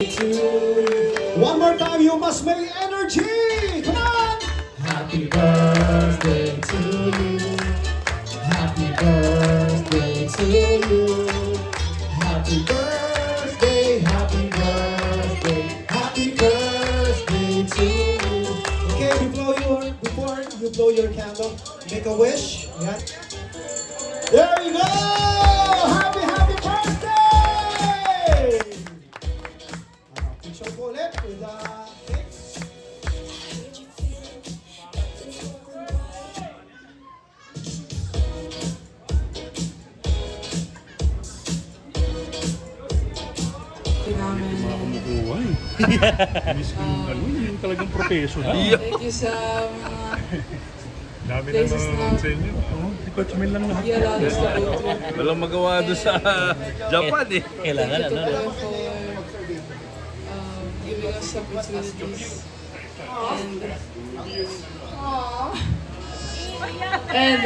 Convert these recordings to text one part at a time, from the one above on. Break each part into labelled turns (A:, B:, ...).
A: One more time, you must make energy! Come on! Happy birthday to you. Happy birthday to you. Happy birthday, happy birthday, happy birthday to you. Okay, before you blow your candle, make a wish. Yeah. There you go! Happy birthday! Picture ko ulit with the cakes.
B: Kumukuha eh. Miss yung talagang professional.
C: Thank you sa mga
B: Dami na naman sa inyo. Si Coach Mel lang lahat.
C: yaladas na go through.
D: Walang magawa doon sa Japan eh.
E: Kailangan
C: Thank you
E: ano.
C: to for giving us opportunities. And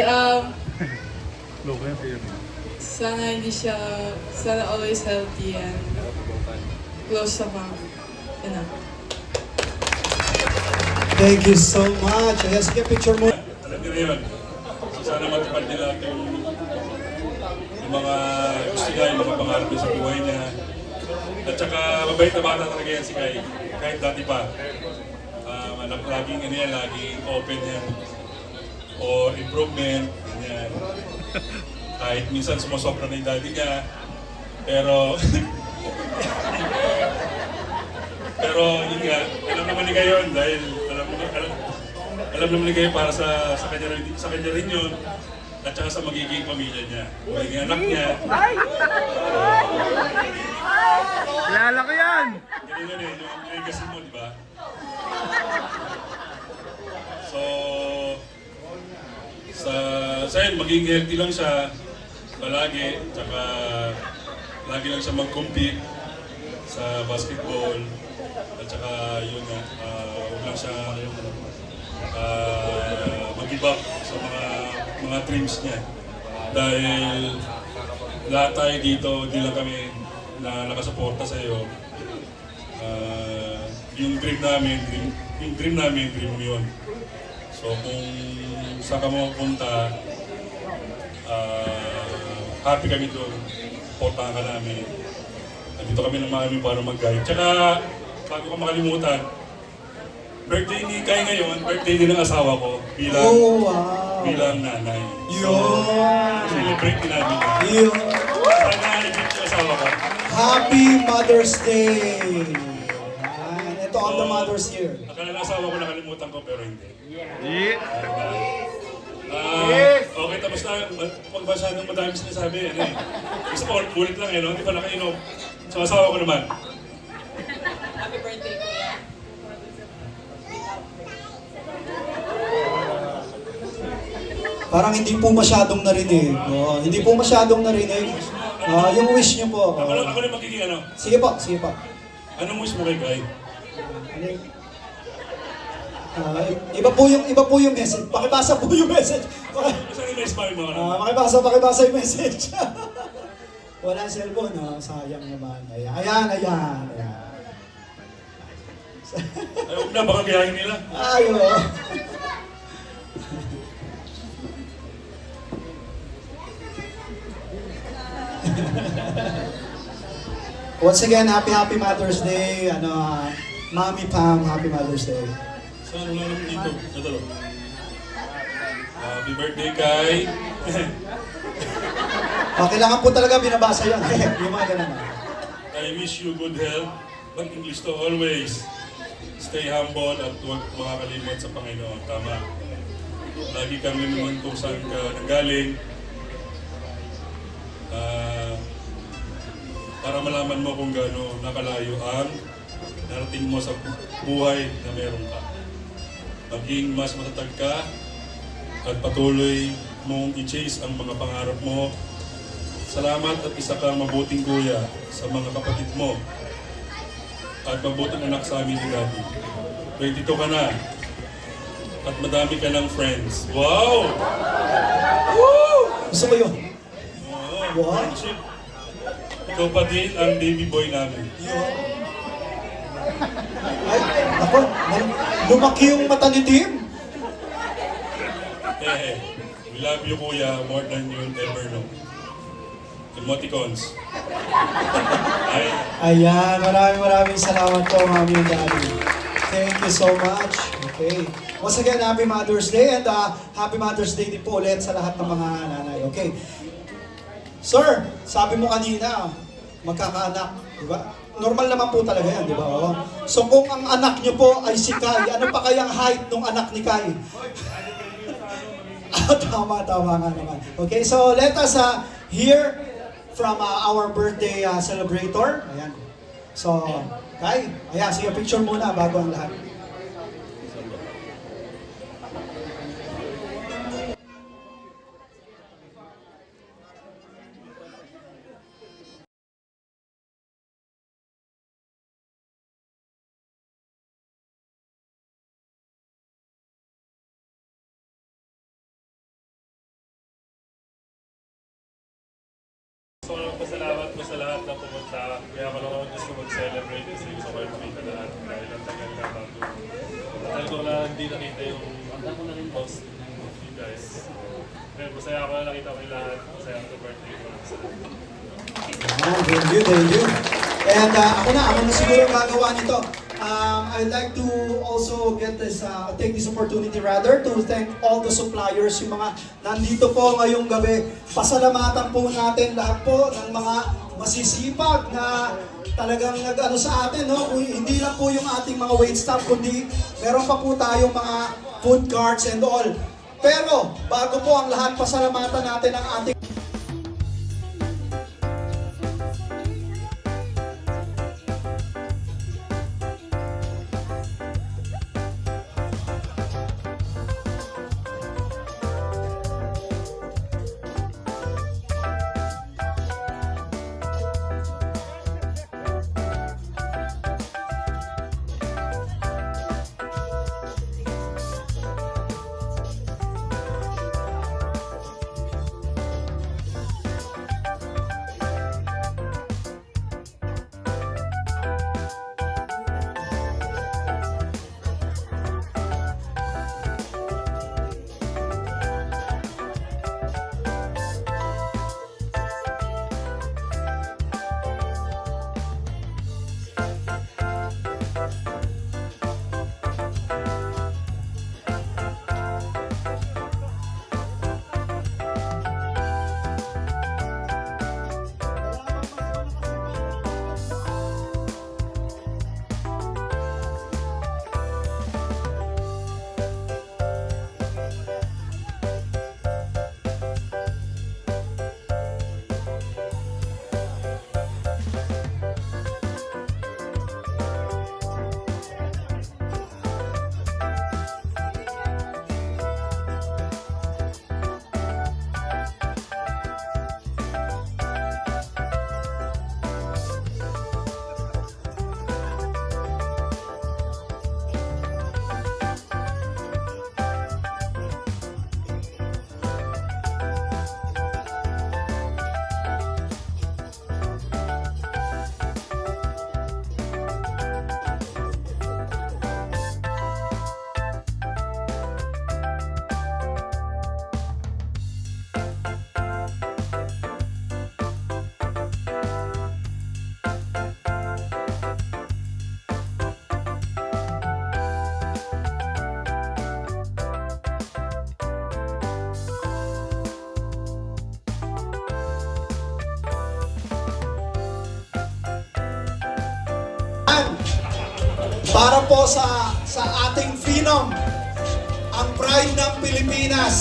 B: Loko yan kayo.
C: sana always healthy and close sa family. Yan na.
A: Thank you so much. Ayan, sige, picture mo.
F: Alam nyo na yun. So sana matupad nila yung mga gusto niya, yung mga pangarap niya sa buhay niya. At saka mabait na bata talaga yan si Kai. Kahit dati pa. Laging ano yan, laging open yan. Or improvement, ganyan. Kahit minsan sumasobra na yung daddy niya. Pero yun nga, alam naman ni kayo yun dahil alam naman ni kayo para sa kanya rin yun at saka sa magiging pamilya niya. Magiging anak niya.
D: Kilala ko yan!
F: Ganun yun eh, yung legacy mo, di ba? So, sa yun, maging healthy lang siya palagi, tsaka lagi lang siya mag-compete sa basketball. At saka yun nga, huwag lang siya mag-give up sa mga dreams niya. Dahil lahat tayo dito, hindi lang kami na nakasuporta sa iyo. Yung dream namin, dream mo yun. So kung saan ka mapunta, happy kami doon, supportahan ka namin. Nandito kami ng mga para mag-guide. Tsaka, bago ko makalimutan, birthday ni Kai ngayon, birthday din ng asawa ko bilang nanay. So, celebrate din namin. Sana i-greet yung asawa ko.
A: Happy Mother's Day! Ayan, ito on the Mother's here.
F: Akala ng asawa ko nakalimutan ko pero hindi.
D: Yeah.
F: Okay, tapos na, pag masyadong madami sinasabi, ano eh. Gusto ko, ulit lang eh, no? Hindi pa nakainom. So, asawa ko naman.
C: Happy birthday, Kuya.
A: Parang hindi po masyadong narinig. Hindi po masyadong narinig. Yung wish niyo po.
F: Ako na magiging ano.
A: Sige po, sige po.
F: Anong wish mo kay Kai?
A: Iba po yung message. Pakibasa po yung message.
F: Basta in-inspire mo ano?
A: Pakibasa yung message. Wala cellphone, no? Sayang naman. Ayan.
F: Ayaw na, baka gayahin nila.
A: Ayo. Once again, happy Mother's Day. Mami Pam, happy Mother's Day.
F: So, ano lang naman dito? Ito. Happy birthday, Kai.
A: Kailangan po talaga binabasa yan. Yung mga ganun.
F: I wish you good health, but English to always. Stay humble at huwag makakalimot sa Panginoon. Tama. Lagi kang linuman kung saan ka nanggaling. Para malaman mo kung gaano nakalayo ang narating mo sa buhay na meron ka. Maging mas matatag ka at patuloy mong i-chase ang mga pangarap mo. Salamat at isa kang mabuting kuya sa mga kapatid mo at mabuting anak sa amin ni Daddy. 22 ka na at madami ka ng friends. Wow!
A: Woo! Gusto ko yun.
F: Oo,
A: Wow.
F: friendship. Ikaw pa din ang baby boy namin.
A: Yun. Ay, ako, lumaki yung mata ni Tim.
F: We love you, Kuya, more than you'll ever know. Emoticons. Ay,
A: Ayan, maraming salamat po, Mami and Daddy. Thank you so much. Okay. Once again, Happy Mother's Day and Happy Mother's Day din po ulit sa lahat ng mga nanay. Okay. Sir, sabi mo kanina, magkakaanak, di ba? Normal naman po talaga yan, di ba? Oo. So kung ang anak niyo po ay si Kai, ano pa kayang height ng anak ni Kai? Tama nga naman. Okay, so let us hear from our birthday celebrator. Ayan. So, Kai, ayan, sige, picture muna bago ang lahat.
B: Gusto ko lang pasalamat po sa lahat na pumunta. Kaya ako lang gusto mag-celebrate kasi gusto ko yung makita na lahat dahil ang tagal na bago. Tagal ko na hindi nakita yung post of you guys. Pero masaya ako na nakita ko yung lahat. Masaya ako sa birthday ko.
A: Thank you. And ako na siguro gagawa nito. I'd like to also take this opportunity rather to thank all the suppliers, yung mga nandito po ngayong gabi. Pasalamatan po natin lahat po ng mga masisipag na talagang nag-ano sa atin, no? Hindi lang po yung ating mga wait staff, kundi meron pa po tayong mga food carts and all. Pero bago po ang lahat, pasalamatan natin ang ating para po sa ating Phenom, ang pride ng Pilipinas.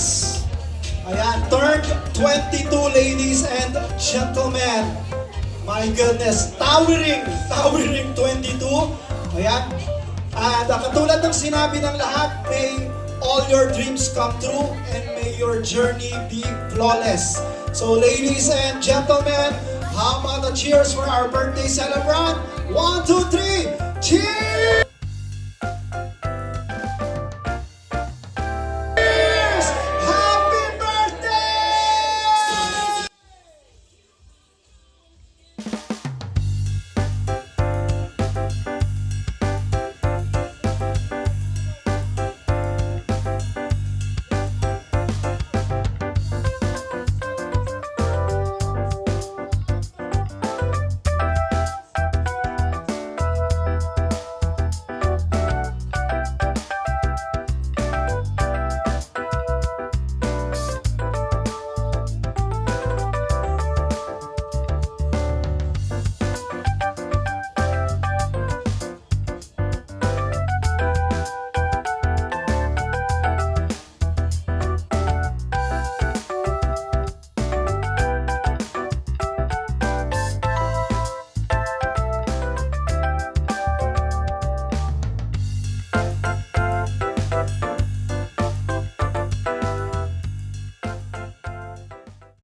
A: Ayan, turned 22 ladies and gentlemen. My goodness, towering 22. Ayan. At katulad ng sinabi ng lahat, may all your dreams come true and may your journey be flawless. So ladies and gentlemen, how about a cheers for our birthday celebrant? 1, 2, 3, cheers!